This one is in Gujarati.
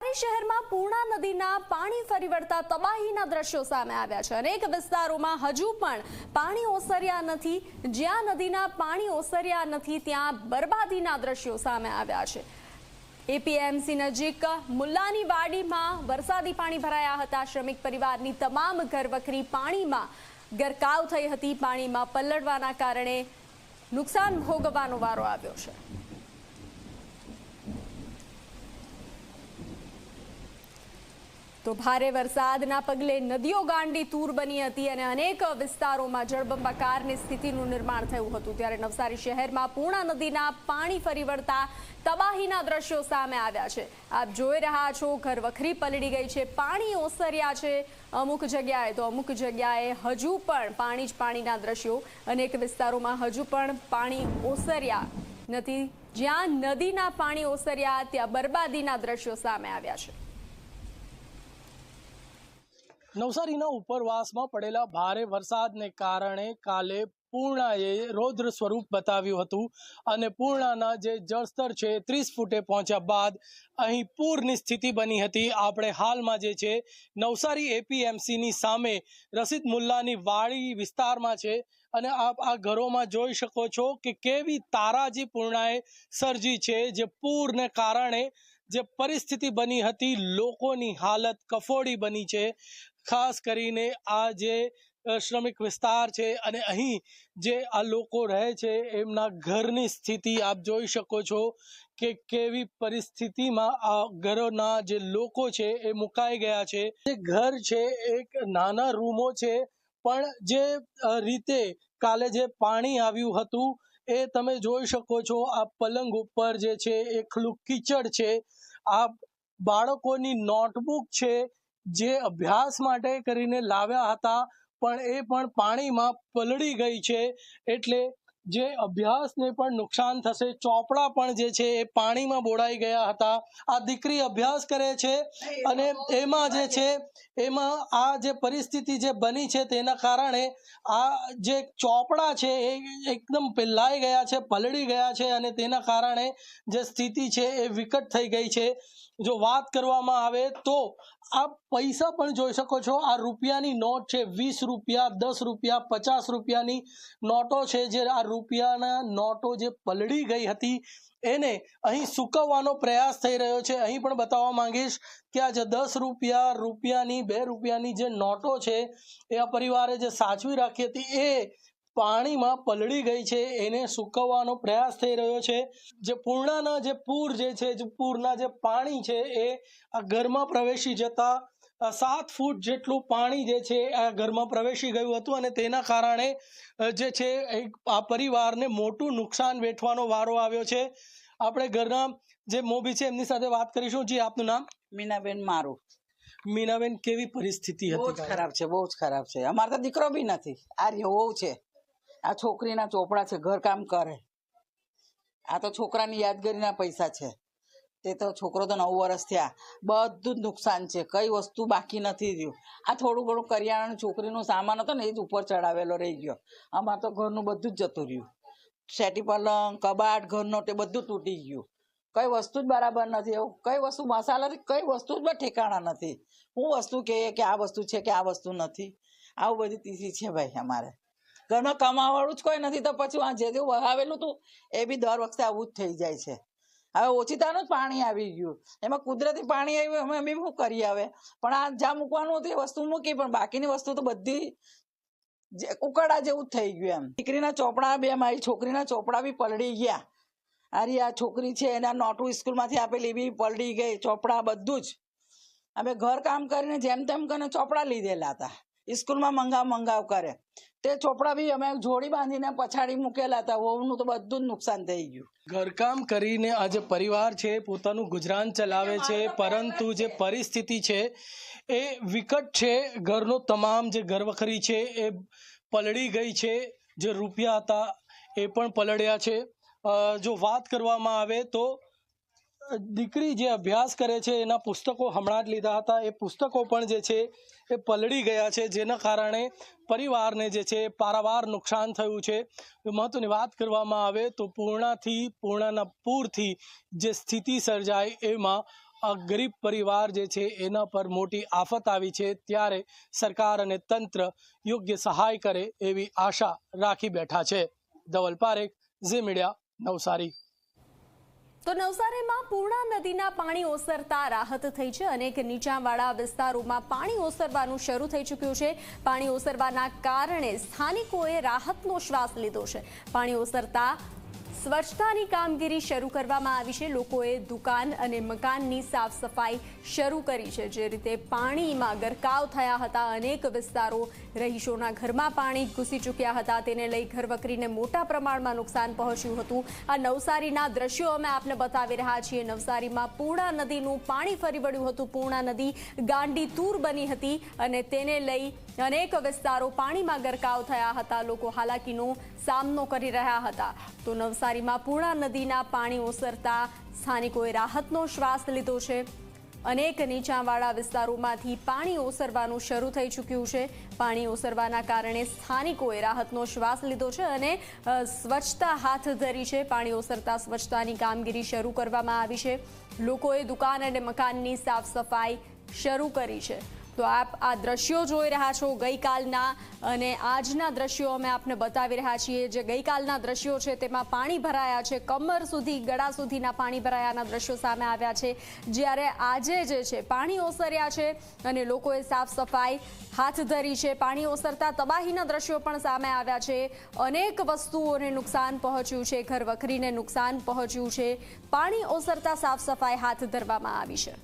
નવસારી શહેરમાં પૂર્ણા નદીના પાણી ફરી વળતા તબાહીના દ્રશ્યો સામે આવ્યા છે। અનેક વિસ્તારોમાં હજુ પણ પાણી ઓસર્યા નથી। જ્યાં નદીના પાણી ઓસર્યા નથી ત્યાં બરબાદીના દ્રશ્યો સામે આવ્યા છે। એપીએમસી નજીક મુલ્લાની વાડીમાં વરસાદી પાણી ભરાયા હતા। શ્રમિક પરિવારની તમામ ઘરવખરી પાણીમાં ગરકાવ થઈ હતી। પાણીમાં પલળવાના કારણે નુકસાન ભોગવવાનો વારો આવ્યો છે। તો ભારે વરસાદના પગલે નદીઓ ગાંડી તૂર બની હતી અને અનેક વિસ્તારોમાં જળબંબાકારની સ્થિતિનું નિર્માણ થયું હતું। ત્યારે નવસારી શહેરમાં પૂર્ણા નદીના પાણી ફરી વળતા તબાહીના દ્રશ્યો સામે આવ્યા છે। આપ જોઈ રહ્યા છો, ઘરવખરી પલળી ગઈ છે, પાણી ઓસર્યા છે અમુક જગ્યાએ, તો અમુક જગ્યાએ હજુ પણ પાણી જ પાણીના દ્રશ્યો। અનેક વિસ્તારોમાં હજુ પણ પાણી ઓસર્યા નથી। જ્યાં નદીના પાણી ઓસર્યા ત્યાં બરબાદીના દ્રશ્યો સામે આવ્યા છે। નવસારીના ઉપરવાસમાં પડેલા ભારે વરસાદને કારણે કાલે પૂર્ણાએ રૌદ્ર સ્વરૂપ બતાવ્યું હતું અને પૂર્ણાના જે જળસ્તર છે 30 ફૂટે પહોંચ્યા બાદ અહીં પૂરની સ્થિતિ બની હતી। આપણે હાલમાં જે છે નવસારી એપીએમસીની સામે રસીદ મુલ્લાની વાડી વિસ્તારમાં છે અને આપ આ ઘરોમાં જોઈ શકો છો કે કેવી તારાજી પૂર્ણાએ સર્જી છે। જે પૂરને કારણે જે પરિસ્થિતિ બની હતી, લોકોની હાલત કફોડી બની છે। ખાસ કરીને આ જે શ્રમિક વિસ્તાર છે અને અહીં જે આ લોકો રહે છે એમના ઘરની સ્થિતિ આપ જોઈ શકો છો કે કેવી પરિસ્થિતિમાં આ ઘરોના જે લોકો છે એ મુકાઈ ગયા છે। જે ઘર છે એક નાના રૂમો છે, પણ જે રીતે કાલે જે પાણી આવ્યું હતું એ તમે જોઈ શકો છો। આ પલંગ ઉપર જે છે એકલું કીચડ છે। આ બાળકોની નોટબુક છે જે અભ્યાસ માટે કરીને લાવ્યા હતા, પણ એ પણ પાણીમાં પલળી ગઈ છે, એટલે જે અભ્યાસને પણ નુકસાન થશે। ચોપડા પણ જે છે એ પાણીમાં બોળાઈ ગયા હતા। આ દીકરી અભ્યાસ કરે છે અને એમાં જે છે એમાં આ જે પરિસ્થિતિ જે બની છે તેના કારણે આ જે ચોપડા છે એ એકદમ પેલાઈ ગયા છે, પલળી ગયા છે અને તેના કારણે જે સ્થિતિ છે એ વિકટ થઈ ગઈ છે। જો વાત કરવામાં આવે તો આપ પૈસા પણ જોઈ શકો છો। આ રૂપિયાની નોટ છે, 20 રૂપિયા, 10 રૂપિયા, 50 રૂપિયાની નોટો છે। જે આ રૂપિયાના નોટો જે પલળી ગઈ હતી એને અહીં સૂકવવાનો પ્રયાસ થઈ રહ્યો છે। અહીં પણ બતાવવા માંગીશ કે આ જે 10 રૂપિયા, રૂપિયાની, 2 રૂપિયાની જે નોટો છે એ આ પરિવારે જે સાચવી રાખી હતી એ પાણીમાં પલળી ગઈ છે। એને સૂકવવાનો પ્રયાસ થઈ રહ્યો છે। જે પૂર્ણાના જે પૂર જે છે, જે પૂરના જે પાણી છે એ આ ઘરમાં પ્રવેશી જતા 7 ફૂટ જેટલું પાણી જે છે આ ઘરમાં પ્રવેશી ગયું હતું અને તેના કારણે જે છે આ પરિવારને મોટું નુકસાન વેઠવાનો વારો આવ્યો છે। આપણે ઘરના જે મોભી છે એમની સાથે વાત કરીશું। જી, આપનું નામ? મીનાબેન મારું। મીનાબેન, કેવી પરિસ્થિતિ હતી? બહુ જ ખરાબ છે, બહુ જ ખરાબ છે। અમારે તો દીકરો બી નથી, આ રહ્યો છે। આ છોકરીના ચોપડા છે, ઘર કામ કરે। આ તો છોકરાની યાદગીરીના પૈસા છે। તે તો છોકરો તો 9 વર્ષ થયા, બધું જ નુકસાન છે, કઈ વસ્તુ બાકી નથી રહ્યું। આ થોડું ઘણું કરિયાણાનું છોકરીનું સામાન હતો ને એ જ ઉપર ચડાવેલો રહી ગયો। અમારે તો ઘરનું બધું જ જતું રહ્યું। સેટી પલંગ, કબાટ, ઘરનો તે બધું તૂટી ગયું। કઈ વસ્તુ જ બરાબર નથી। એવું કઈ વસ્તુ મસાલા કઈ વસ્તુ જ ઠેકાણા નથી। હું વસ્તુ કહીએ કે આ વસ્તુ છે કે આ વસ્તુ નથી, આવું બધી તીસી છે ભાઈ। અમારે ઘરમાં કમાવાળું જ કોઈ નથી, તો પછી આ જે વહાવેલું હતું એ બી દર વખતે આવું જ થઈ જાય છે। હવે ઓછીતાનું જ પાણી આવી ગયું, એમાં કુદરતી પાણી આવ્યું, અમે શું કરીએ હવે? પણ આ જ્યાં મૂકવાનું હતું એ વસ્તુ મૂકી, પણ બાકીની વસ્તુ તો બધી ઉકળા જેવું જ થઈ ગયું એમ। દીકરીના ચોપડા બે, મારી છોકરીના ચોપડા બી પલળી ગયા। અરે આ છોકરી છે એના નોટું સ્કૂલમાંથી આપેલી બી પલળી ગઈ, ચોપડા બધું જ। અમે ઘર કામ કરીને જેમ તેમ કરીને ચોપડા લીધેલા હતા, સ્કૂલમાં મંગાવ કરે તે ચોપડા બી અમે જોડી બાંધીને પછાડી મૂકેલા હતા। વહુનું તો બધું જ નુકસાન થઈ ગયું। ઘરકામ કરીને આ જે પરિવાર છે પોતાનું ગુજરાન ચલાવે છે, પરંતુ જે પરિસ્થિતિ છે એ વિકટ છે। ઘરનો તમામ જે ઘરવખરી છે એ પલળી ગઈ છે। જે રૂપિયા હતા એ પણ પલળ્યા છે। જો વાત કરવામાં આવે તો દીકરી જે અભ્યાસ કરે છે એના પુસ્તકો હમણાં જ લીધા હતા, એ પુસ્તકો પણ જે છે એ પલળી ગયા છે, જેના કારણે પરિવારને જે છે પારાવાર નુકસાન થયું છે। મહત્વની વાત કરવામાં આવે તો પૂર્ણાના પૂરથી જે સ્થિતિ સર્જાય એમાં ગરીબ પરિવાર જે છે એના પર મોટી આફત આવી છે, ત્યારે સરકાર અને તંત્ર યોગ્ય સહાય કરે એવી આશા રાખી બેઠા છે. ધવલ પારેખ, ઝી મીડિયા, નવસારી. તો નવસારીમાં પૂર્ણા નદીના પાણી ઓસરતા રાહત થઈ છે. અનેક નીચાણવાળા વિસ્તારોમાં પાણી ઓસરવાનું શરૂ થઈ ચૂક્યું છે. પાણી ઓસરવાના કારણે સ્થાનિકોએ રાહતનો શ્વાસ લીધો છે. પાણી ઓસરતા સ્વચ્છતાની કામગીરી શરૂ કરવામાં આવી છે. લોકોએ દુકાન અને મકાનની સાફ સફાઈ શરૂ કરી છે. જે રીતે પાણીમાં ગરકાવ થયા હતા, અનેક વિસ્તારો રહીશોના ઘરમાં પાણી ઘૂસી ચૂક્યા હતા, તેને લઈ ઘરવકરીને મોટા પ્રમાણમાં નુકસાન પહોંચ્યું હતું. આ નવસારીના દ્રશ્યો અમે આપને બતાવી રહ્યા છીએ. નવસારીમાં પૂર્ણા નદીનું પાણી ફરી વળ્યું હતું. પૂર્ણા નદી ગાંડી તૂર બની હતી અને તેને લઈ અનેક વિસ્તારો પાણીમાં ગરકાવ થયા હતા. લોકો હાલાકીનો સામનો કરી રહ્યા હતા. તો નવસારીમાં પૂર્ણા નદીના પાણી ઓસરતા સ્થાનિકોએ રાહતનો શ્વાસ લીધો છે. અનેક નીચાણવાળા વિસ્તારોમાંથી પાણી ઓસરવાનું શરૂ થઈ ચૂક્યું છે. પાણી ઓસરવાના કારણે સ્થાનિકોએ રાહતનો શ્વાસ લીધો છે અને સ્વચ્છતા હાથ ધરી છે. પાણી ઓસરતા સ્વચ્છતાની કામગીરી શરૂ કરવામાં આવી છે. લોકોએ દુકાન અને મકાનની સાફ સફાઈ શરૂ કરી છે. તો આપ આ દ્રશ્યો જોઈ રહ્યા છો ગઈકાલના અને આજના દ્રશ્યો અમે આપને બતાવી રહ્યા છીએ. જે ગઈકાલના દ્રશ્યો છે તેમાં પાણી ભરાયા છે, કમર સુધી, ગળા સુધીના પાણી ભરાયાના દ્રશ્યો સામે આવ્યા છે. જ્યારે આજે જે છે પાણી ઓસર્યા છે અને લોકોએ સાફ સફાઈ હાથ ધરી છે. પાણી ઓસરતા તબાહીના દ્રશ્યો પણ સામે આવ્યા છે. અનેક વસ્તુઓને નુકસાન પહોંચ્યું છે, ઘર વખરીને નુકસાન પહોંચ્યું છે. પાણી ઓસરતા સાફ સફાઈ હાથ ધરવામાં આવી છે.